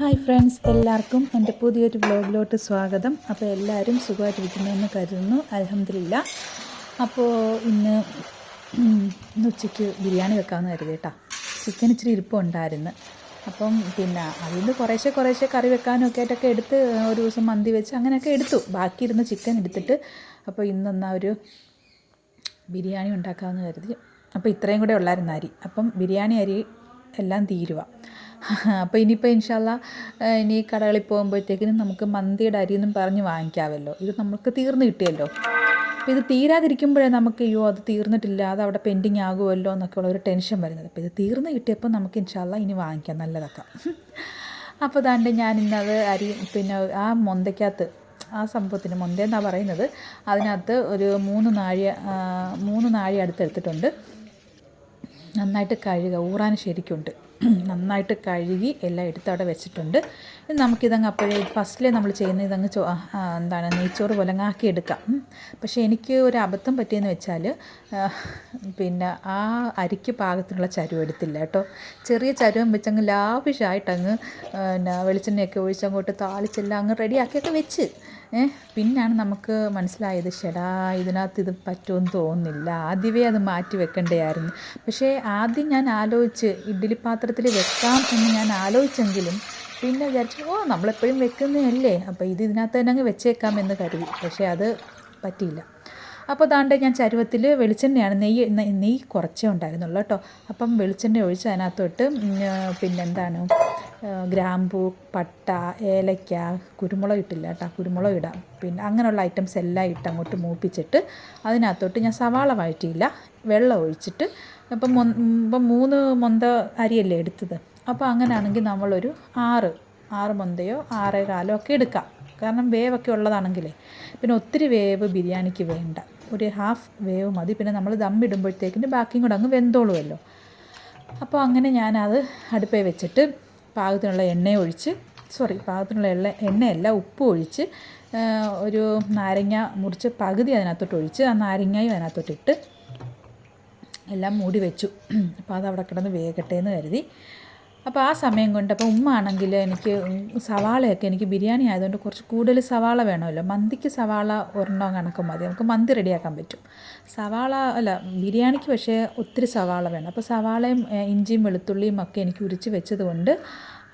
Hi friends, എല്ലാവർക്കും എൻ്റെ പുതിയൊരു വ്ലോഗിലോട്ട് സ്വാഗതം. അപ്പോൾ എല്ലാവരും സുഖമായിട്ടിരിക്കുന്നതെന്ന് കരുതുന്നു. അൽഹംദുലില്ലാ. അപ്പോൾ ഇന്ന് ഉച്ചയ്ക്ക് ബിരിയാണി വെക്കാമെന്ന് കരുതി കേട്ടോ. ചിക്കൻ ഇച്ചിരി ഇരിപ്പുണ്ടായിരുന്നു. അപ്പം പിന്നെ അതിൽ നിന്ന് കുറേശ്ശെ കറി വെക്കാനും ഒക്കെ ആയിട്ടൊക്കെ എടുത്ത് ഒരു ദിവസം മന്തി വെച്ച് അങ്ങനെയൊക്കെ എടുത്തു. ബാക്കി ഇരുന്ന് ചിക്കൻ എടുത്തിട്ട് അപ്പോൾ ഇന്നെന്നാ ഒരു ബിരിയാണി ഉണ്ടാക്കാമെന്ന് കരുതി. അപ്പോൾ ഇത്രയും കൂടെ ഉള്ളായിരുന്നു അരി. അപ്പം ബിരിയാണി അരി എല്ലാം തീരുക. അപ്പോൾ ഇനിയിപ്പോൾ ഇൻഷാല്ലാ ഇനി കടകളിൽ പോകുമ്പോഴത്തേക്കിനും നമുക്ക് മന്തിയുടെ അരിയെന്നും പറഞ്ഞ് വാങ്ങിക്കാമല്ലോ. ഇത് നമുക്ക് തീർന്നു കിട്ടിയല്ലോ. അപ്പോൾ ഇത് തീരാതിരിക്കുമ്പോഴേ നമുക്ക് അത് തീർന്നിട്ടില്ല, അത് അവിടെ പെൻഡിങ് ആകുമല്ലോ എന്നൊക്കെ ഉള്ള ഒരു ടെൻഷൻ വരുന്നത്. അപ്പോൾ ഇത് തീർന്നു കിട്ടിയപ്പോൾ നമുക്ക് ഇൻഷാല്ലാ ഇനി വാങ്ങിക്കാം, നല്ലതൊക്കെ. അപ്പോൾ ദാണ്ട് ഞാൻ ഇന്നത് അരി പിന്നെ ആ മൊന്തയ്ക്കകത്ത് ആ സംഭവത്തിന് മൊന്തയെന്നാണ് പറയുന്നത്, അതിനകത്ത് ഒരു മൂന്ന് നാഴി അടുത്തെടുത്തിട്ടുണ്ട്. നന്നായിട്ട് കഴുകുക, ഊറാൻ ശരിക്കുണ്ട്. നന്നായിട്ട് കഴുകി എല്ലാം എടുത്ത് അവിടെ വെച്ചിട്ടുണ്ട്. നമുക്കിതങ്ങ് അപ്പോഴേ ഫസ്റ്റിലേ നമ്മൾ ചെയ്യുന്ന ഇതങ്ങ് നെയ്ച്ചോറ് പോലെ അങ്ങ് ആക്കിയെടുക്കാം. പക്ഷേ എനിക്ക് ഒരു അബദ്ധം പറ്റിയെന്ന് വെച്ചാൽ പിന്നെ ആ അരിക്ക് പാകത്തിനുള്ള ചരുവം എടുത്തില്ല കേട്ടോ. ചെറിയ ചരുവം വെച്ചങ്ങ് ലാവിഷായിട്ടങ്ങ് വെളിച്ചെണ്ണയൊക്കെ ഒഴിച്ചങ്ങോട്ട് താളിച്ചെല്ലാം അങ്ങ് റെഡിയാക്കിയൊക്കെ വെച്ച് പിന്നാണ് നമുക്ക് മനസ്സിലായത്, ഷെടാ ഇതിനകത്ത് ഇത് പറ്റുമെന്ന് തോന്നുന്നില്ല, ആദ്യമേ അത് മാറ്റി വെക്കേണ്ടതായിരുന്നു. പക്ഷേ ആദ്യം ഞാൻ ആലോചിച്ച് ഇഡ്ഡലി പാത്രത്തിൽ വെക്കാം എന്ന് ഞാൻ ആലോചിച്ചെങ്കിലും പിന്നെ വിചാരിച്ചു നമ്മളെപ്പോഴും വെക്കുന്നതല്ലേ, അപ്പോൾ ഇതിനകത്ത് തന്നെ അങ്ങ് വെച്ചേക്കാം കരുതി. പക്ഷേ അത് പറ്റിയില്ല. അപ്പോൾ ദാണ്ട് ഞാൻ ചരുവത്തിൽ വെളിച്ചെണ്ണയാണ്, നെയ്യ് കുറച്ചേ ഉണ്ടായിരുന്നുള്ളൂ കേട്ടോ. അപ്പം വെളിച്ചെണ്ണ ഒഴിച്ച് അതിനകത്തോട്ട് പിന്നെന്താണ് ഗ്രാമ്പൂ, പട്ട, ഏലയ്ക്ക, കുരുമുളക് ഇട്ടില്ല കേട്ടോ, കുരുമുളക് ഇടാം. പിന്നെ അങ്ങനെയുള്ള ഐറ്റംസ് എല്ലാം ഇട്ട് അങ്ങോട്ട് മൂപ്പിച്ചിട്ട് അതിനകത്തോട്ട് ഞാൻ സവാള വഴറ്റിയില്ല, വെള്ളം ഒഴിച്ചിട്ട് ഇപ്പം 3 മൊന്ത അരിയല്ലേ എടുത്തത്. അപ്പോൾ അങ്ങനെയാണെങ്കിൽ നമ്മളൊരു 6 മൊന്തയോ 6.25 ഒക്കെ എടുക്കാം. കാരണം വേവൊക്കെ ഉള്ളതാണെങ്കിലേ, പിന്നെ ഒത്തിരി വേവ് ബിരിയാണിക്ക് വേണ്ട, ഒരു ഹാഫ് വേവ് മതി. പിന്നെ നമ്മൾ ദമ്മിടുമ്പോഴത്തേക്കിന് ബാക്കിയും കൂടെ അങ്ങ് വെന്തോളുമല്ലോ. അപ്പോൾ അങ്ങനെ ഞാനത് അടുപ്പേ വെച്ചിട്ട് പാകത്തിനുള്ള എണ്ണയല്ല ഉപ്പ് ഒഴിച്ച് ഒരു നാരങ്ങ മുറിച്ച് പകുതി അതിനകത്തോട്ട് ഒഴിച്ച് ആ നാരങ്ങയും അതിനകത്തോട്ടിട്ട് എല്ലാം മൂടി വെച്ചു. അപ്പോൾ അതവിടെ കിടന്ന് വേകട്ടെ എന്ന് കരുതി. അപ്പോൾ ആ സമയം കൊണ്ട് അപ്പോൾ ഉമ്മ ആണെങ്കിൽ എനിക്ക് സവാളയൊക്കെ, എനിക്ക് ബിരിയാണി ആയതുകൊണ്ട് കുറച്ച് കൂടുതൽ സവാള വേണമല്ലോ. മന്തിക്ക് സവാള ഒരെണ്ണം കണക്ക് മതി, നമുക്ക് മന്തി റെഡിയാക്കാൻ പറ്റും. ബിരിയാണിക്ക് പക്ഷേ ഒത്തിരി സവാള വേണം. അപ്പോൾ സവാളയും ഇഞ്ചിയും വെളുത്തുള്ളിയും ഒക്കെ എനിക്ക് ഉരിച്ച് വെച്ചത് കൊണ്ട്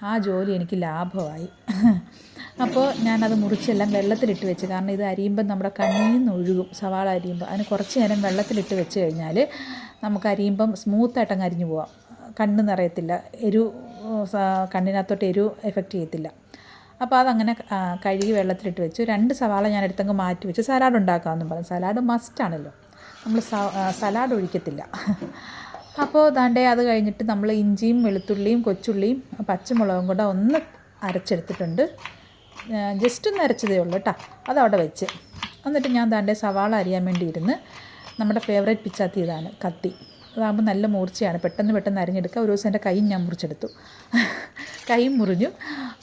ആ ജോലി എനിക്ക് ലാഭമായി. അപ്പോൾ ഞാനത് മുറിച്ചെല്ലാം വെള്ളത്തിലിട്ട് വെച്ച്, കാരണം ഇത് അരിയുമ്പം നമ്മുടെ കണ്ണിൽ നിന്ന് ഒഴുകും. സവാള അരിയുമ്പോൾ അതിന് കുറച്ച് നേരം വെള്ളത്തിലിട്ട് വെച്ച് കഴിഞ്ഞാൽ നമുക്ക് അരിയുമ്പം സ്മൂത്തായിട്ടങ്ങ് അരിഞ്ഞു പോവാം, കണ്ണ് നിറയത്തില്ല, കണ്ണിനകത്തോട്ട് എഫക്റ്റ് ചെയ്യത്തില്ല. അപ്പോൾ അതങ്ങനെ കഴുകി വെള്ളത്തിലിട്ട് വെച്ചു. 2 സവാള ഞാൻ എടുത്തങ്ങ് മാറ്റി വെച്ച് സലാഡ് ഉണ്ടാക്കാമെന്നും പറഞ്ഞു. സലാഡ് മസ്റ്റാണല്ലോ, നമ്മൾ സലാഡ് ഒഴിക്കത്തില്ല. അപ്പോൾ ദാണ്ടേ അത് കഴിഞ്ഞിട്ട് നമ്മൾ ഇഞ്ചിയും വെളുത്തുള്ളിയും കൊച്ചുള്ളിയും പച്ചമുളകും കൂടെ ഒന്ന് അരച്ചെടുത്തിട്ടുണ്ട്. ജസ്റ്റ് ഒന്ന് അരച്ചതേ ഉള്ളൂ കേട്ടോ. അതവിടെ വെച്ച് എന്നിട്ട് ഞാൻ ദാണ്ടേ സവാള അരിയാൻ വേണ്ടി ഇരുന്ന്, നമ്മുടെ ഫേവറേറ്റ് പിച്ചാത്തി ഇതാണ്, കത്തി. അതാകുമ്പോൾ നല്ല മൂർച്ചയാണ്, പെട്ടെന്ന് അരിഞ്ഞെടുക്കുക. ഒരു ദിവസം എൻ്റെ കൈയും ഞാൻ മുറിച്ചെടുത്തു, കൈയും മുറിഞ്ഞു.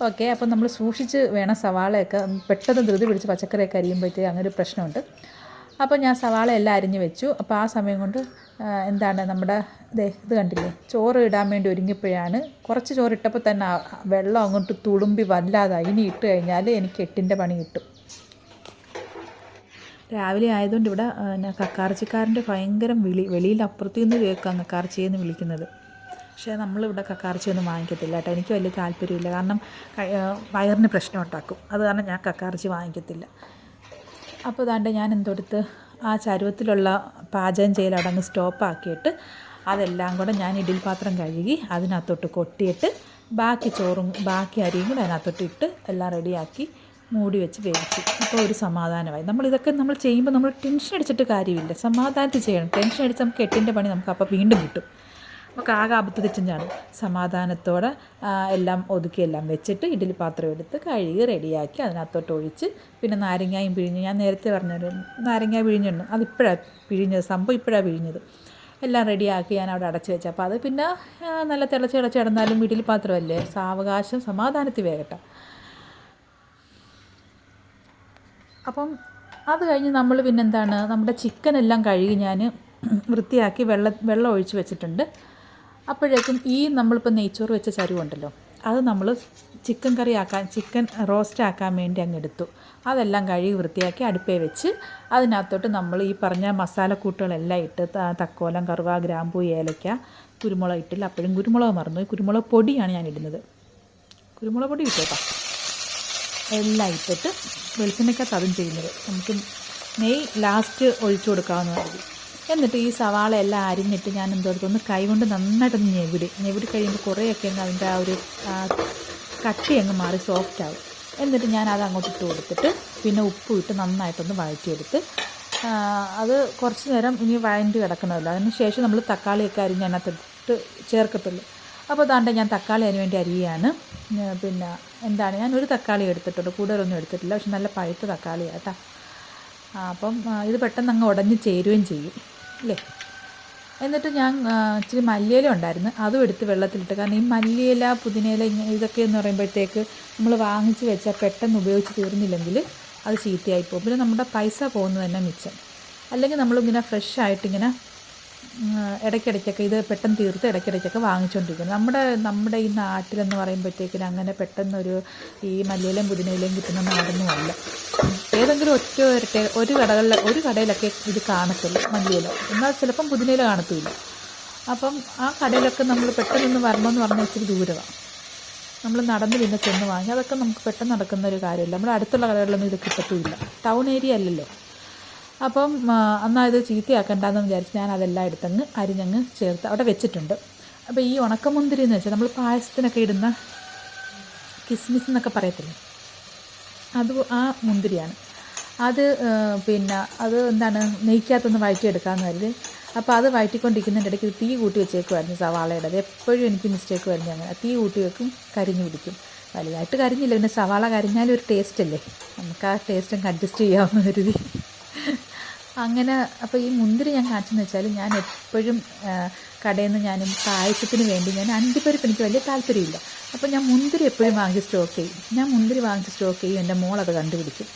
ഓക്കെ, അപ്പോൾ നമ്മൾ സൂക്ഷിച്ച് വേണം സവാളയൊക്കെ, പെട്ടെന്ന് ധൃതി പിടിച്ച് പച്ചക്കറിയൊക്കെ അരിയുമ്പോഴത്തേക്ക് അങ്ങനെ ഒരു പ്രശ്നമുണ്ട്. അപ്പോൾ ഞാൻ സവാള എല്ലാം അരിഞ്ഞ് വെച്ചു. അപ്പോൾ ആ സമയം കൊണ്ട് നമ്മുടെ ഇത് കണ്ടില്ലേ, ചോറ് ഇടാൻ വേണ്ടി ഒരുങ്ങിയപ്പോഴാണ്, കുറച്ച് ചോറ് ഇട്ടപ്പോൾ തന്നെ വെള്ളം അങ്ങോട്ട് തുളുമ്പി വല്ലാതായി. ഇനി ഇട്ട് കഴിഞ്ഞാൽ എനിക്ക് 8ൻ്റെ പണി കിട്ടും. രാവിലെ ആയതുകൊണ്ട് ഇവിടെ കക്കാർച്ചിക്കാരൻ്റെ ഭയങ്കര വെളിയിൽ അപ്പുറത്തു നിന്ന് കേൾക്കാം കക്കാർച്ചിയെന്ന് വിളിക്കുന്നത്. പക്ഷേ നമ്മളിവിടെ കക്കാർച്ചിയൊന്നും വാങ്ങിക്കത്തില്ല കേട്ടോ, എനിക്ക് വലിയ താല്പര്യമില്ല. കാരണം വയറിന് പ്രശ്നം ഉണ്ടാക്കും, അത് കാരണം ഞാൻ കക്കാർച്ചി വാങ്ങിക്കത്തില്ല. അപ്പോൾ ദാണ്ട് ഞാൻ എന്തെടുത്ത് ആ ചരുവത്തിലുള്ള പാചകം ചെയ്യൽ അവിടെ അങ്ങ് സ്റ്റോപ്പാക്കിയിട്ട് അതെല്ലാം കൂടെ ഞാൻ ഇഡ്ഡലി പാത്രം കഴുകി അതിനകത്തോട്ട് കൊട്ടിയിട്ട് ബാക്കി അരിയും കൂടെ അതിനകത്തോട്ട് ഇട്ട് എല്ലാം റെഡിയാക്കി മൂടി വെച്ച് വേവിച്ചു. അപ്പോൾ ഒരു സമാധാനമായി. നമ്മളിതൊക്കെ ചെയ്യുമ്പോൾ നമ്മൾ ടെൻഷൻ അടിച്ചിട്ട് കാര്യമില്ല, സമാധാനത്തിൽ ചെയ്യണം. ടെൻഷൻ അടിച്ച് നമുക്ക് 8ൻ്റെ പണി നമുക്ക് അപ്പോൾ വീണ്ടും കിട്ടും. നമുക്ക് ആകെ അബദ്ധത്തിച്ചാണ്. സമാധാനത്തോടെ എല്ലാം ഒതുക്കി എല്ലാം വെച്ചിട്ട് ഇഡ്ഡലി പാത്രം എടുത്ത് കഴുകി റെഡിയാക്കി അതിനകത്തോട്ട് ഒഴിച്ച്, പിന്നെ നാരങ്ങയും പിഴിഞ്ഞ്, ഞാൻ നേരത്തെ പറഞ്ഞൊരു നാരങ്ങ പിഴിഞ്ഞിടണം, അതിപ്പോഴാണ് പിഴിഞ്ഞത്, സംഭവം ഇപ്പോഴാണ് പിഴിഞ്ഞത്. എല്ലാം റെഡിയാക്കി ഞാൻ അവിടെ അടച്ച് വെച്ചു. അപ്പോൾ അത് പിന്നെ നല്ല തിളച്ച് കിടന്നാലും ഇഡ്ഡലി പാത്രമല്ലേ, സാവകാശം സമാധാനത്തിൽ വേകട്ടെ. അപ്പം അത് കഴിഞ്ഞ് നമ്മൾ നമ്മുടെ ചിക്കനെല്ലാം കഴുകി ഞാൻ വൃത്തിയാക്കി വെള്ളം ഒഴിച്ച് വെച്ചിട്ടുണ്ട്. അപ്പോഴേക്കും നമ്മളിപ്പോൾ നെയ്ച്ചോറ് വെച്ച ചരുവുണ്ടല്ലോ, അത് നമ്മൾ ചിക്കൻ റോസ്റ്റ് ആക്കാൻ വേണ്ടി അങ്ങ് എടുത്തു. അതെല്ലാം കഴുകി വൃത്തിയാക്കി അടുപ്പേ വെച്ച് അതിനകത്തോട്ട് നമ്മൾ ഈ പറഞ്ഞ മസാലക്കൂട്ടുകളെല്ലാം ഇട്ട് തക്കോലം, കറുവ, ഗ്രാമ്പൂ, ഏലക്ക, കുരുമുളക് ഇട്ടില്ല. അപ്പോഴും കുരുമുളക് മറന്നു. കുരുമുളക് പൊടിയാണ് ഞാൻ ഇടുന്നത്. കുരുമുളക് പൊടി ഇട്ടേക്കാം. എല്ലാം ഇട്ടിട്ട് വെളിച്ചെണ്ണയ്ക്കകത്ത് അതും ചെയ്യുന്നത്. നമുക്ക് നെയ്യ് ലാസ്റ്റ് ഒഴിച്ചു കൊടുക്കാവുന്നതായിരിക്കും. എന്നിട്ട് ഈ സവാള എല്ലാം അരിഞ്ഞിട്ട് ഞാൻ എന്തോടത്തൊന്ന് കൈ കൊണ്ട് നന്നായിട്ടൊന്ന് ഞെവിടി കഴിയുമ്പോൾ കുറേയൊക്കെ അങ്ങ് അതിൻ്റെ ആ ഒരു കട്ടി അങ്ങ് മാറി സോഫ്റ്റ് ആവും. എന്നിട്ട് ഞാൻ അത് അങ്ങോട്ട് ഇട്ട് കൊടുത്തിട്ട് പിന്നെ ഉപ്പും ഇട്ട് നന്നായിട്ടൊന്ന് വഴറ്റിയെടുത്ത് അത് കുറച്ച് നേരം ഇനി വഴണ്ടി കിടക്കണമല്ലോ. അതിന് ശേഷം നമ്മൾ തക്കാളിയൊക്കെ അരിഞ്ഞ് അതിനകത്തിട്ട് ചേർക്കത്തുള്ളൂ. അപ്പോൾ അതാണ്ട് ഞാൻ തക്കാളി അതിന് വേണ്ടി അരിയാണ്. പിന്നെ ഞാൻ ഒരു തക്കാളി എടുത്തിട്ടുണ്ട്, കൂടുതലൊന്നും എടുത്തിട്ടില്ല. പക്ഷെ നല്ല പഴുത്ത തക്കാളിയാണ് കേട്ടോ. അപ്പം ഇത് പെട്ടെന്ന് അങ്ങ് ഉടഞ്ഞ് ചേരുകയും ചെയ്യും അല്ലേ. എന്നിട്ട് ഞാൻ ഇച്ചിരി മല്ലിയില ഉണ്ടായിരുന്നു, അതും എടുത്ത് വെള്ളത്തിലിട്ട്. കാരണം ഈ മല്ലിയില, പുതിനയില ഇതൊക്കെ എന്ന് പറയുമ്പോഴത്തേക്ക് നമ്മൾ വാങ്ങിച്ച് വെച്ചാൽ പെട്ടെന്ന് ഉപയോഗിച്ച് തീർന്നില്ലെങ്കിൽ അത് ചീത്തയായിപ്പോകും. പിന്നെ നമ്മുടെ പൈസ പോകുന്നത് തന്നെ മിച്ചം. അല്ലെങ്കിൽ നമ്മളിങ്ങനെ ഫ്രഷായിട്ടിങ്ങനെ ഇടയ്ക്കിടയ്ക്കൊക്കെ ഇത് പെട്ടെന്ന് തീർത്ത് ഇടയ്ക്കിടയ്ക്കൊക്കെ വാങ്ങിച്ചുകൊണ്ടിരിക്കുന്നത്. നമ്മുടെ ഈ നാട്ടിലെന്ന് പറയുമ്പോഴത്തേക്കിന് അങ്ങനെ പെട്ടെന്നൊരു ഈ മല്ലിയിലയും പുതിനയിലയും കിട്ടുന്ന നാടൊന്നുമല്ല. ഏതെങ്കിലും ഒരു കടയിലൊക്കെ ഇത് കാണത്തുള്ളൂ മല്ലിയില, എന്നാൽ ചിലപ്പം പുതിനയില കാണത്തുമില്ല. അപ്പം ആ കടയിലൊക്കെ നമ്മൾ പെട്ടെന്നൊന്ന് വരണമെന്ന് പറഞ്ഞാൽ ഇച്ചിരി ദൂരമാണ്. നമ്മൾ നടന്ന് പിന്നെ ചെന്ന് വാങ്ങി അതൊക്കെ നമുക്ക് പെട്ടെന്ന് നടക്കുന്ന ഒരു കാര്യമില്ല. നമ്മുടെ അടുത്തുള്ള കടകളിലൊന്നും ഇത് കിട്ടത്തുമില്ല, ടൗൺ ഏരിയ അല്ലല്ലോ. അപ്പം എന്നാൽ ഇത് ചീത്തയാക്കണ്ടെന്ന് വിചാരിച്ച് ഞാൻ അതെല്ലാം എടുത്തങ്ങ് അരിഞ്ഞങ്ങ് ചേർത്ത് അവിടെ വെച്ചിട്ടുണ്ട്. അപ്പോൾ ഈ ഉണക്കമുന്തിരി എന്ന് വെച്ചാൽ നമ്മൾ പായസത്തിനൊക്കെ ഇടുന്ന കിസ്മിസ് എന്നൊക്കെ പറയത്തില്ലേ, അത് ആ മുന്തിരിയാണ്. അത് പിന്നെ അത് നെയ്ക്കകത്തൊന്ന് വഴറ്റിയെടുക്കാമെന്ന് കരുതി. അപ്പോൾ അത് വഴറ്റിക്കൊണ്ടിരിക്കുന്നതിൻ്റെ ഇടയ്ക്ക് തീ കൂട്ടി വെച്ചേക്കുമായിരുന്നു സവാളയുടെ. അത് എപ്പോഴും എനിക്ക് മിസ്റ്റേക്ക് വരുന്നത് അങ്ങനെ. തീ കൂട്ടി വെക്കും, കരിഞ്ഞു പിടിക്കും. വലുതായിട്ട് കരിഞ്ഞില്ല, പിന്നെ സവാള കരിഞ്ഞാലും ഒരു ടേസ്റ്റ് അല്ലേ, നമുക്ക് ആ ടേസ്റ്റൊക്കെ അഡ്ജസ്റ്റ് ചെയ്യാമെന്ന് കരുതി അങ്ങനെ. അപ്പോൾ ഈ മുന്തിരി ഞാൻ കാണിച്ചെന്ന് വെച്ചാൽ ഞാൻ എപ്പോഴും കടയിൽ നിന്ന് ഞാനും പായസത്തിന് വേണ്ടി ഞാൻ അണ്ടിപ്പരിപ്പ് എനിക്ക് വലിയ താല്പര്യമില്ല. അപ്പോൾ ഞാൻ മുന്തിരി എപ്പോഴും വാങ്ങി സ്റ്റോക്ക് ചെയ്യും. എൻ്റെ മോളത് കണ്ടുപിടിക്കും.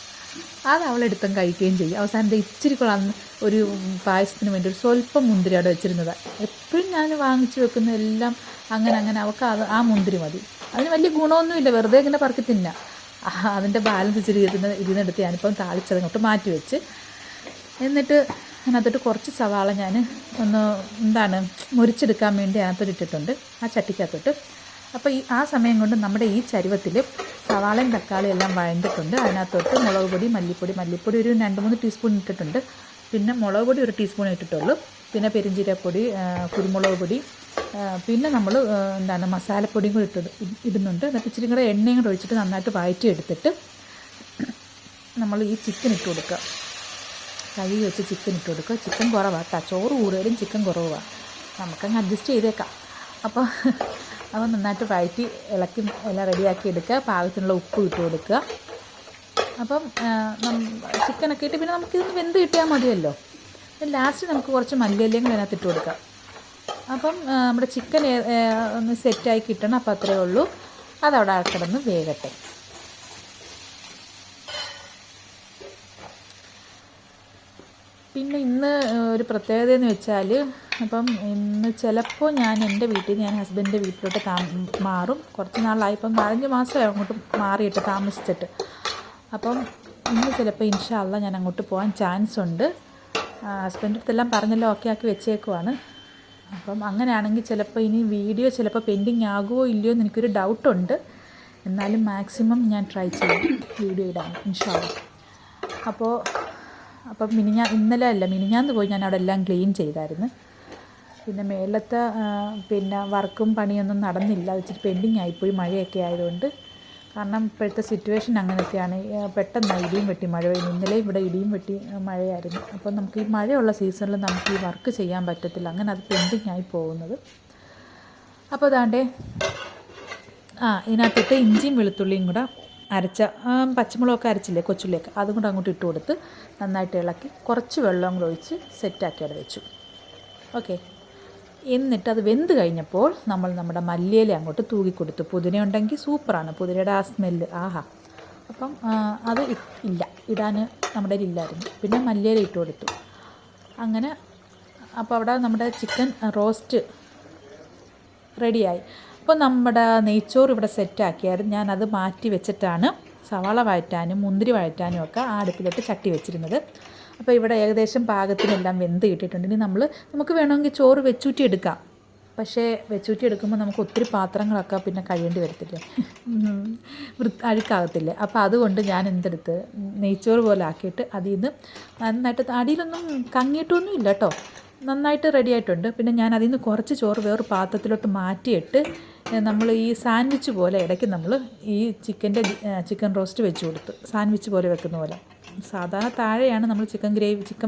അത് അവളെടുത്തും കഴിക്കുകയും ചെയ്യും. അവസാനത്തെ ഇച്ചിരി കൊള്ളാന്ന് ഒരു പായസത്തിന് വേണ്ടി ഒരു സ്വല്പം മുന്തിരി അവിടെ വെച്ചിരുന്നതാണ്. എപ്പോഴും ഞാൻ വാങ്ങിച്ചു വെക്കുന്ന എല്ലാം അങ്ങനെ അവൾക്ക് ആ മുന്തിരി മതി. അതിന് വലിയ ഗുണമൊന്നുമില്ല, വെറുതെ ഇങ്ങനെ പറക്കി തിന്നാം. അതിൻ്റെ ബാലൻസ് ഇച്ചിരി ഇരുന്നെടുത്ത് ഞാനിപ്പം താളിച്ചതങ്ങോട്ട് മാറ്റി വെച്ച്. എന്നിട്ട് അതിനകത്തോട്ട് കുറച്ച് സവാള ഞാൻ ഒന്ന് മുറിച്ചെടുക്കാൻ വേണ്ടി അതിനകത്തോട്ട് ഇട്ടിട്ടുണ്ട്, ആ ചട്ടിക്കകത്തോട്ട്. അപ്പോൾ ആ സമയം കൊണ്ട് നമ്മുടെ ഈ ചരുവത്തിൽ സവാളയും തക്കാളിയും എല്ലാം വഴണ്ടിട്ടുണ്ട്. അതിനകത്തോട്ട് മുളക് പൊടി, മല്ലിപ്പൊടി ഒരു 2-3 ടീസ്പൂൺ ഇട്ടിട്ടുണ്ട്. പിന്നെ മുളക് പൊടി 1 ടീസ്പൂൺ ഇട്ടിട്ടുള്ളൂ. പിന്നെ പെരിഞ്ചീരകപ്പൊടി, കുരുമുളക് പൊടി, പിന്നെ നമ്മൾ മസാലപ്പൊടിയും കൂടി ഇടുന്നുണ്ട്. എന്നിട്ട് ഇച്ചിരി കൂടെ എണ്ണയും കൂടെ ഒഴിച്ചിട്ട് നന്നായിട്ട് വഴറ്റി എടുത്തിട്ട് നമ്മൾ ഈ ചിക്കൻ ഇട്ട് കൊടുക്കുക. കഴുകി വെച്ച് ചിക്കൻ ഇട്ട് കൊടുക്കുക. ചിക്കൻ കുറവാണ് കേട്ടോ, ചോറ് കൂടുതലും ചിക്കൻ കുറവാണ്, നമുക്കങ്ങ് അഡ്ജസ്റ്റ് ചെയ്തേക്കാം. അപ്പോൾ നന്നായിട്ട് വഴറ്റി ഇളക്കി എല്ലാം റെഡിയാക്കി എടുക്കുക. പാകത്തിനുള്ള ഉപ്പ് ഇട്ട് കൊടുക്കുക. അപ്പം ചിക്കനൊക്കെ ഇട്ട് പിന്നെ നമുക്കിതൊന്ന് വെന്ത് കിട്ടിയാൽ മതിയല്ലോ. ലാസ്റ്റ് നമുക്ക് കുറച്ച് മല്ലിയിലയും അതിനകത്ത് ഇട്ട് കൊടുക്കാം. അപ്പം നമ്മുടെ ചിക്കൻ ഒന്ന് സെറ്റായി കിട്ടണം. അപ്പോൾ അത്രയേ ഉള്ളൂ. അതവിടെ കിടന്ന് വേകട്ടെ. പിന്നെ ഇന്ന് ഒരു പ്രത്യേകത എന്ന് വെച്ചാൽ, അപ്പം ഇന്ന് ചിലപ്പോൾ ഞാൻ എൻ്റെ വീട്ടിൽ നിന്ന് ഹസ്ബൻഡിൻ്റെ വീട്ടിലോട്ട് മാറും. കുറച്ച് നാളായി, ഇപ്പം 4 മാസമായി അങ്ങോട്ട് മാറിയിട്ട് താമസിച്ചിട്ട്. അപ്പം ഇന്ന് ചിലപ്പോൾ ഇൻഷാ അള്ളാ ഞാൻ അങ്ങോട്ട് പോകാൻ ചാൻസ് ഉണ്ട്. ഹസ്ബൻഡിൻ്റെ അടുത്തെല്ലാം പറഞ്ഞെല്ലാം ഓക്കെ ആക്കി വെച്ചേക്കുവാണ്. അപ്പം അങ്ങനെയാണെങ്കിൽ ചിലപ്പോൾ ഇനി വീഡിയോ ചിലപ്പോൾ പെൻഡിങ് ആകുമോ ഇല്ലയോ എന്ന് എനിക്കൊരു ഡൗട്ടുണ്ട്. എന്നാലും മാക്സിമം ഞാൻ ട്രൈ ചെയ്യും വീഡിയോ ഇടാൻ ഇൻഷാ അള്ളാ. അപ്പം മിനിഞ്ഞാന്ന് പോയി ഞാൻ അവിടെ എല്ലാം ക്ലീൻ ചെയ്തായിരുന്നു. പിന്നെ മേലത്തെ വർക്കും പണിയൊന്നും നടന്നില്ല, ഇച്ചിരി പെൻഡിങ് ആയിപ്പോയി മഴയൊക്കെ ആയതുകൊണ്ട്. കാരണം ഇപ്പോഴത്തെ സിറ്റുവേഷൻ അങ്ങനെയൊക്കെയാണ്, പെട്ടെന്ന് ഇടിയും വെട്ടി മഴ പെയ്യുന്നു. ഇന്നലെ ഇവിടെ ഇടിയും വെട്ടി മഴയായിരുന്നു. അപ്പം നമുക്ക് ഈ മഴയുള്ള സീസണിൽ നമുക്ക് ഈ വർക്ക് ചെയ്യാൻ പറ്റത്തില്ല, അങ്ങനെ അത് പെൻഡിങ് ആയി പോകുന്നത്. അപ്പോൾ അതാണ്ടേ ഇതിനകത്തിട്ട് ഇഞ്ചിയും വെളുത്തുള്ളിയും കൂടെ അരച്ച പച്ചമുളകൊക്കെ അരച്ചില്ലേ, കൊച്ചുള്ളിയൊക്കെ, അതും കൂടെ അങ്ങോട്ട് ഇട്ട് കൊടുത്ത് നന്നായിട്ട് ഇളക്കി കുറച്ച് വെള്ളം കൂടെ ഒഴിച്ച് സെറ്റാക്കി അവിടെ വെച്ചു. ഓക്കെ. എന്നിട്ട് അത് വെന്ത് കഴിഞ്ഞപ്പോൾ നമ്മൾ നമ്മുടെ മല്ലിയില അങ്ങോട്ട് തൂകിക്കൊടുത്തു. പുതിന ഉണ്ടെങ്കിൽ സൂപ്പറാണ്, പുതിനയുടെ ആ സ്മെല്ല് ആഹാ. അപ്പം അത് ഇടാൻ നമ്മുടെ ഇല്ലായിരുന്നു. പിന്നെ മല്ലിയില ഇട്ട് കൊടുത്തു. അങ്ങനെ അപ്പോൾ അവിടെ നമ്മുടെ ചിക്കൻ റോസ്റ്റ് റെഡിയായി. അപ്പോൾ നമ്മുടെ നെയ്ച്ചോറ് ഇവിടെ സെറ്റാക്കിയായിരുന്നു. ഞാനത് മാറ്റി വെച്ചിട്ടാണ് സവാള വഴറ്റാനും മുന്തിരി വഴറ്റാനും ഒക്കെ ആ അടുപ്പിലോട്ട് ചട്ടി വെച്ചിരുന്നത്. അപ്പോൾ ഇവിടെ ഏകദേശം പാകത്തിനെല്ലാം വെന്ത് കിട്ടിയിട്ടുണ്ട്. ഇനി നമുക്ക് വേണമെങ്കിൽ ചോറ് വെച്ചൂറ്റി എടുക്കാം. പക്ഷേ വെച്ചൂറ്റി എടുക്കുമ്പോൾ നമുക്ക് ഒത്തിരി പാത്രങ്ങളൊക്കെ പിന്നെ കഴിയേണ്ടി വരത്തില്ലേ, അഴുക്കാകത്തില്ല. അപ്പോൾ അതുകൊണ്ട് ഞാൻ എന്തെടുത്ത് നെയ്ച്ചോറ് പോലെ ആക്കിയിട്ട് അതിൽ നിന്ന് നന്നായിട്ട് അടിയിലൊന്നും കങ്ങിയിട്ടൊന്നും ഇല്ല കേട്ടോ, നന്നായിട്ട് റെഡി ആയിട്ടുണ്ട്. പിന്നെ ഞാൻ അതിൽ നിന്ന് കുറച്ച് ചോറ് വേറൊരു പാത്രത്തിലോട്ട് മാറ്റിയിട്ട് നമ്മൾ ഈ സാൻഡ്വിച്ച് പോലെ ഇടയ്ക്ക് നമ്മൾ ഈ ചിക്കൻ റോസ്റ്റ് വെച്ച് കൊടുത്ത് സാൻഡ്വിച്ച് പോലെ വെക്കുന്ന പോലെ. സാധാരണ താഴെയാണ് നമ്മൾ ചിക്കൻ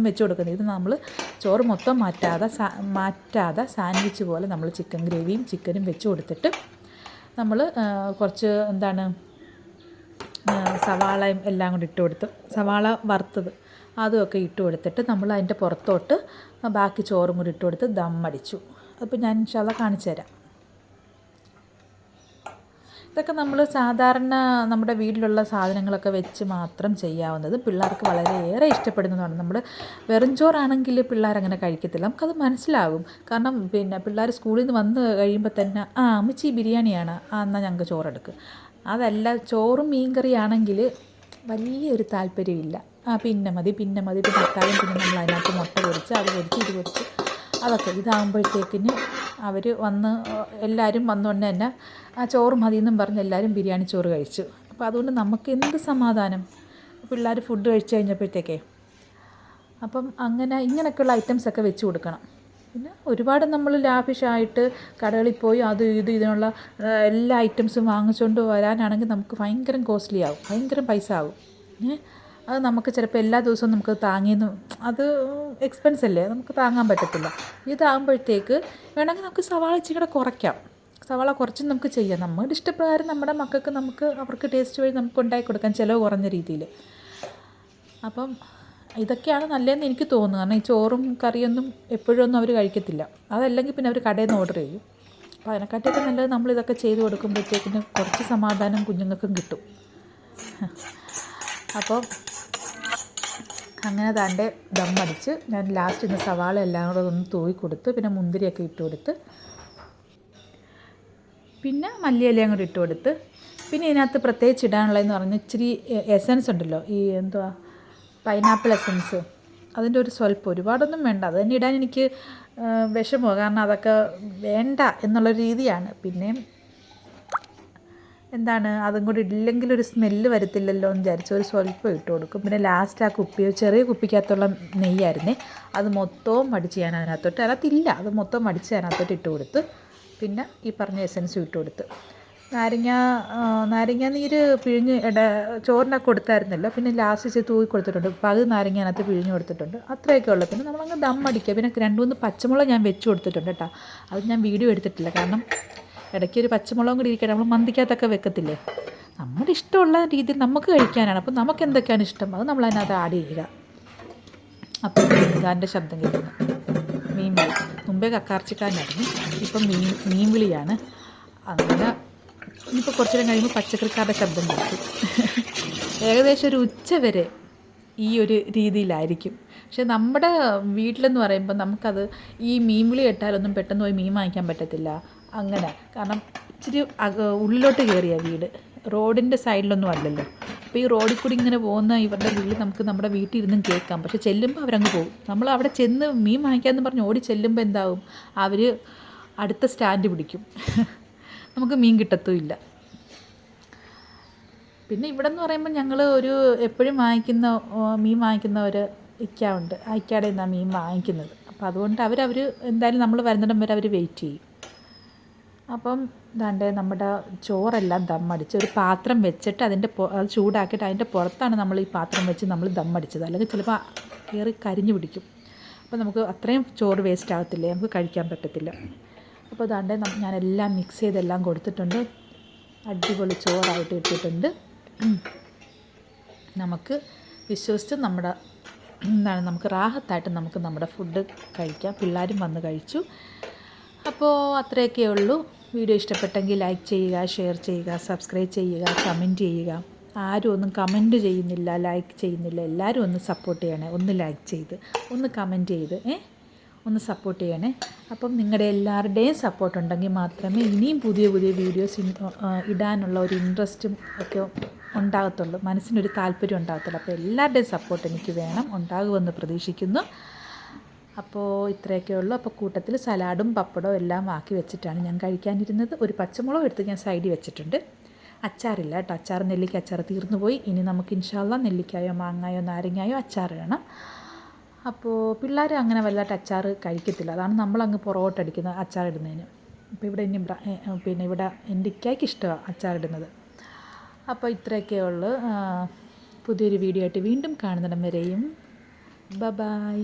വെച്ച് കൊടുക്കുന്നത്. ഇത് നമ്മൾ ചോറ് മൊത്തം മാറ്റാതെ സാൻഡ്വിച്ച് പോലെ നമ്മൾ ചിക്കൻ ഗ്രേവിയും ചിക്കനും വെച്ച് കൊടുത്തിട്ട് നമ്മൾ കുറച്ച് സവാളയും എല്ലാം കൂടി ഇട്ട് കൊടുത്ത്, സവാള വറുത്തത് അതുമൊക്കെ ഇട്ട് കൊടുത്തിട്ട് നമ്മൾ അതിൻ്റെ പുറത്തോട്ട് ബാക്കി ചോറും കൂടി ഇട്ട് കൊടുത്ത് ദമ്മടിച്ചു. അപ്പോൾ ഞാൻ ഇൻഷാ അല്ലാഹ് കാണിച്ചു തരാം. ഇതൊക്കെ നമ്മൾ സാധാരണ നമ്മുടെ വീട്ടിലുള്ള സാധനങ്ങളൊക്കെ വെച്ച് മാത്രം ചെയ്യാവുന്നത്. പിള്ളേർക്ക് വളരെയേറെ ഇഷ്ടപ്പെടുന്നതാണ്. നമ്മൾ വെറും ചോറാണെങ്കിൽ പിള്ളേരങ്ങനെ കഴിക്കത്തില്ല, നമുക്കത് മനസ്സിലാകും. കാരണം പിന്നെ പിള്ളേർ സ്കൂളിൽ നിന്ന് വന്ന് കഴിയുമ്പോൾ തന്നെ അമ്മച്ചി ബിരിയാണിയാണ്, എന്നാൽ ഞങ്ങൾക്ക് ചോറെടുക്കും. അതല്ല, ചോറും മീൻകറിയാണെങ്കിൽ വലിയൊരു താല്പര്യമില്ല. പിന്നെ മതി പിന്നെ അത്താഴം പിന്നെ നമ്മൾ അതിനകത്ത് മുട്ട പൊരിച്ച് അത് പൊരിച്ച് ഇത് പൊരിച്ച് അതൊക്കെ ഇതാകുമ്പോഴത്തേക്കിന് അവർ എല്ലാവരും വന്നുകൊണ്ട് തന്നെ ആ ചോറ് മതിയെന്നും പറഞ്ഞ് എല്ലാവരും ബിരിയാണി ചോറ് കഴിച്ചു. അപ്പോൾ അതുകൊണ്ട് നമുക്ക് എന്ത് സമാധാനം, പിള്ളേർ ഫുഡ് കഴിച്ച് കഴിഞ്ഞപ്പോഴത്തേക്കേ. അപ്പം ഇങ്ങനെയൊക്കെയുള്ള ഐറ്റംസൊക്കെ വെച്ച് കൊടുക്കണം. പിന്നെ ഒരുപാട് നമ്മൾ ലാവിഷായിട്ട് കടകളിൽ പോയി ഇതിനുള്ള എല്ലാ ഐറ്റംസും വാങ്ങിച്ചുകൊണ്ട് വരാനാണെങ്കിൽ നമുക്ക് ഭയങ്കര കോസ്റ്റ്ലി ആവും, ഭയങ്കര പൈസ ആവും. അത് നമുക്ക് ചിലപ്പോൾ എല്ലാ ദിവസവും നമുക്ക് അത് എക്സ്പെൻസ് അല്ലേ, നമുക്ക് താങ്ങാൻ പറ്റത്തില്ല. ഇതാകുമ്പോഴത്തേക്ക് വേണമെങ്കിൽ നമുക്ക് സവാള ഇച്ചിരി കുറയ്ക്കാം. സവാള കുറച്ച് നമുക്ക് ചെയ്യാം. നമ്മുടെ ഇഷ്ടപ്രകാരം നമ്മുടെ മക്കൾക്ക് അവർക്ക് ടേസ്റ്റ് വഴി നമുക്ക് ഉണ്ടാക്കി കൊടുക്കാം, ചിലവ് കുറഞ്ഞ രീതിയിൽ. അപ്പം ഇതൊക്കെയാണ് നല്ലതെന്ന് എനിക്ക് തോന്നുന്നു. കാരണം ഈ ചോറും കറിയൊന്നും എപ്പോഴൊന്നും അവർ കഴിക്കത്തില്ല. അതല്ലെങ്കിൽ പിന്നെ അവർ കടയിൽ നിന്ന് ഓർഡർ ചെയ്യും. അപ്പോൾ അതിനെക്കാട്ടിയൊക്കെ നല്ലത് നമ്മളിതൊക്കെ ചെയ്ത് കൊടുക്കുമ്പോഴത്തേക്കിന് കുറച്ച് സമാധാനം കുഞ്ഞുങ്ങൾക്കും കിട്ടും. അപ്പോൾ അങ്ങനെ ദമ്മടിച്ച് ഞാൻ ലാസ്റ്റ് ഇന്ന് സവാള എല്ലാം കൂടെ ഒന്ന് തൂവി കൊടുത്ത് പിന്നെ മുന്തിരിയൊക്കെ ഇട്ട് കൊടുത്ത് പിന്നെ മല്ലിയിലയും കൂടി ഇട്ട് കൊടുത്ത് പിന്നെ ഇതിനകത്ത് പ്രത്യേകിച്ച് ഇടാനുള്ളതെന്ന് പറഞ്ഞാൽ ഇച്ചിരി എസൻസ് ഉണ്ടല്ലോ, ഈ പൈനാപ്പിൾ എസൻസ്, അതിൻ്റെ ഒരു സ്വല്പം, ഒരുപാടൊന്നും വേണ്ട. അത് തന്നെ ഇടാൻ എനിക്ക് വിഷമമാണ്. കാരണം അതൊക്കെ വേണ്ട എന്നുള്ള രീതിയാണ്. പിന്നെ അതും കൂടി ഇല്ലെങ്കിൽ ഒരു സ്മെല്ല് വരത്തില്ലല്ലോ എന്ന് വിചാരിച്ച് ഒരു സ്വല്പം ഇട്ട് കൊടുക്കും. പിന്നെ ലാസ്റ്റ് ആ ചെറിയ കുപ്പിക്കകത്തുള്ള നെയ്യായിരുന്നേ, അത് മൊത്തവും മടിച്ച് ഞാൻ അതിനകത്തില്ല, അത് മൊത്തം മടിച്ച് അതിനകത്തോട്ട് ഇട്ട് കൊടുത്ത് പിന്നെ ഈ പറഞ്ഞ എസൻസും ഇട്ട് കൊടുത്ത് നാരങ്ങ നീര് പിഴിഞ്ഞ് ചോറിനൊക്കെ കൊടുത്തായിരുന്നല്ലോ. പിന്നെ ലാസ്റ്റ് തൂവി കൊടുത്തിട്ടുണ്ട്, പകുതി നാരങ്ങ അതിനകത്ത് പിഴിഞ്ഞ് കൊടുത്തിട്ടുണ്ട്. അത്രയൊക്കെ ഉള്ളൂ. പിന്നെ നമ്മളങ്ങ് ദമ്മടിക്കുക. പിന്നെ 2-3 പച്ചമുളക് ഞാൻ വെച്ച് കൊടുത്തിട്ടുണ്ട് കേട്ടോ. അത് ഞാൻ വീഡിയോ എടുത്തിട്ടില്ല, കാരണം ഇടയ്ക്ക് ഒരു പച്ചമുളകും കൂടി ഇരിക്കട്ടെ. നമ്മൾ മന്തിക്കകത്തൊക്കെ വെക്കത്തില്ലേ, നമ്മുടെ ഇഷ്ടമുള്ള രീതിയിൽ നമുക്ക് കഴിക്കാനാണ്. അപ്പം നമുക്ക് എന്തൊക്കെയാണ് ഇഷ്ടം അത് നമ്മൾ അതിനകത്ത് ആഡ് ചെയ്യുക. അപ്പം മീൻകാരൻ്റെ ശബ്ദം കേൾക്കുന്നു, മീൻ വിളി. മുമ്പേ കക്കാർച്ചിക്കാരനായിരുന്നു, ഇപ്പം മീൻ വിളിയാണ്. അങ്ങനെ ഇനിയിപ്പോൾ കുറച്ചു നേരം കഴിയുമ്പോൾ പച്ചക്കറിക്കാരുടെ ശബ്ദം കേൾക്കും. ഏകദേശം ഒരു ഉച്ച വരെ ഈ ഒരു രീതിയിലായിരിക്കും. പക്ഷെ നമ്മുടെ വീട്ടിലെന്ന് പറയുമ്പോൾ നമുക്കത് ഈ മീൻ വിളി കേട്ടാലൊന്നും പെട്ടെന്ന് പോയി മീൻ വാങ്ങിക്കാൻ പറ്റത്തില്ല. അങ്ങനെ, കാരണം ഇച്ചിരി ഉള്ളിലോട്ട് കയറിയ വീട്, റോഡിൻ്റെ സൈഡിലൊന്നും അല്ലല്ലോ. അപ്പോൾ ഈ റോഡിൽ കൂടി ഇങ്ങനെ പോകുന്ന ഇവരുടെ വിളി നമുക്ക് നമ്മുടെ വീട്ടിൽ ഇരുന്നും കേൾക്കാം. പക്ഷെ ചെല്ലുമ്പോൾ അവരങ്ങ് പോകും. നമ്മൾ അവിടെ ചെന്ന് മീൻ വാങ്ങിക്കാമെന്ന് പറഞ്ഞ് ഓടി ചെല്ലുമ്പോൾ എന്താവും, അവർ അടുത്ത സ്റ്റാൻഡ് പിടിക്കും, നമുക്ക് മീൻ കിട്ടത്തുമില്ല. പിന്നെ ഇവിടെ എന്ന് പറയുമ്പോൾ ഞങ്ങൾ എപ്പോഴും മീൻ വാങ്ങിക്കുന്ന ഒരു ഇക്കാവുണ്ട്, ആ ഇക്കാടെ നിന്നാണ് മീൻ വാങ്ങിക്കുന്നത്. അപ്പോൾ അതുകൊണ്ട് അവർ എന്തായാലും നമ്മൾ വരുന്നിടം വരെ അവർ വെയിറ്റ് ചെയ്യും. അപ്പം നമ്മുടെ ചോറെല്ലാം ദമ്മടിച്ച് ഒരു പാത്രം വെച്ചിട്ട് അത് ചൂടാക്കിയിട്ട് അതിൻ്റെ പുറത്താണ് നമ്മൾ ഈ പാത്രം വെച്ച് നമ്മൾ ദമ്മടിച്ചത്. അല്ലെങ്കിൽ ചിലപ്പോൾ കയറി കരിഞ്ഞു പിടിക്കും. അപ്പോൾ നമുക്ക് അത്രയും ചോറ് വേസ്റ്റ് ആകത്തില്ലേ, നമുക്ക് കഴിക്കാൻ പറ്റത്തില്ല. അപ്പോൾ ഞാനെല്ലാം മിക്സ് ചെയ്തെല്ലാം കൊടുത്തിട്ടുണ്ട്. അടിപൊളി ചോറായിട്ട് ഇട്ടിട്ടുണ്ട്. നമുക്ക് വിശ്വസിച്ച് നമുക്ക് റാഹത്തായിട്ട് നമുക്ക് നമ്മുടെ ഫുഡ് കഴിക്കാം. പിള്ളേരും വന്ന് കഴിച്ചു. അപ്പോൾ അത്രയൊക്കെ ഉള്ളൂ. വീഡിയോ ഇഷ്ടപ്പെട്ടെങ്കിൽ ലൈക്ക് ചെയ്യുക, ഷെയർ ചെയ്യുക, സബ്സ്ക്രൈബ് ചെയ്യുക, കമൻറ്റ് ചെയ്യുക. ആരും ഒന്നും കമൻറ്റ് ചെയ്യുന്നില്ല, ലൈക്ക് ചെയ്യുന്നില്ല. എല്ലാവരും ഒന്ന് സപ്പോർട്ട് ചെയ്യണേ. ഒന്ന് ലൈക്ക് ചെയ്ത്, ഒന്ന് കമൻറ്റ് ചെയ്ത്, ഒന്ന് സപ്പോർട്ട് ചെയ്യണേ. അപ്പം നിങ്ങളുടെ എല്ലാവരുടെയും സപ്പോർട്ട് ഉണ്ടെങ്കിൽ മാത്രമേ ഇനിയും പുതിയ പുതിയ വീഡിയോസ് ഇടാനുള്ള ഒരു ഇൻട്രസ്റ്റും ഒക്കെ ഉണ്ടാകത്തുള്ളൂ, മനസ്സിനൊരു താല്പര്യം ഉണ്ടാകത്തുള്ളൂ. അപ്പോൾ എല്ലാവരുടെയും സപ്പോർട്ട് എനിക്ക് വേണം, ഉണ്ടാകുമെന്ന് പ്രതീക്ഷിക്കുന്നു. അപ്പോൾ ഇത്രയൊക്കെ ഉള്ളൂ. അപ്പോൾ കൂട്ടത്തിൽ സലാഡും പപ്പടവും എല്ലാം ആക്കി വെച്ചിട്ടാണ് ഞാൻ കഴിക്കാനിരുന്നത്. ഒരു പച്ചമുളക് എടുത്ത് ഞാൻ സൈഡിൽ വെച്ചിട്ടുണ്ട്. അച്ചാറില്ല കേട്ടോ, അച്ചാർ നെല്ലിക്ക അച്ചാർ തീർന്നു പോയി. ഇനി നമുക്ക് ഇൻഷാ അല്ലാ നെല്ലിക്കായോ മാങ്ങായോ നാരങ്ങായോ അച്ചാർ വേണം. അപ്പോൾ പിള്ളേർ അങ്ങനെ വലുതായിട്ട് അച്ചാർ കഴിക്കത്തില്ല, അതാണ് നമ്മളങ്ങ് പുറകോട്ടടിക്കുന്നത് അച്ചാർ ഇടുന്നതിന്. അപ്പോൾ ഇവിടെ ഇനി പിന്നെ ഇവിടെ എൻ്റെ ഇക്കായ്ക്ക് ഇഷ്ടമാണ് അച്ചാർ ഇടുന്നത്. അപ്പോൾ ഇത്രയൊക്കെ ഉള്ളൂ. പുതിയൊരു വീഡിയോ ആയിട്ട് വീണ്ടും കാണുന്നിടം വരെയും ബൈ.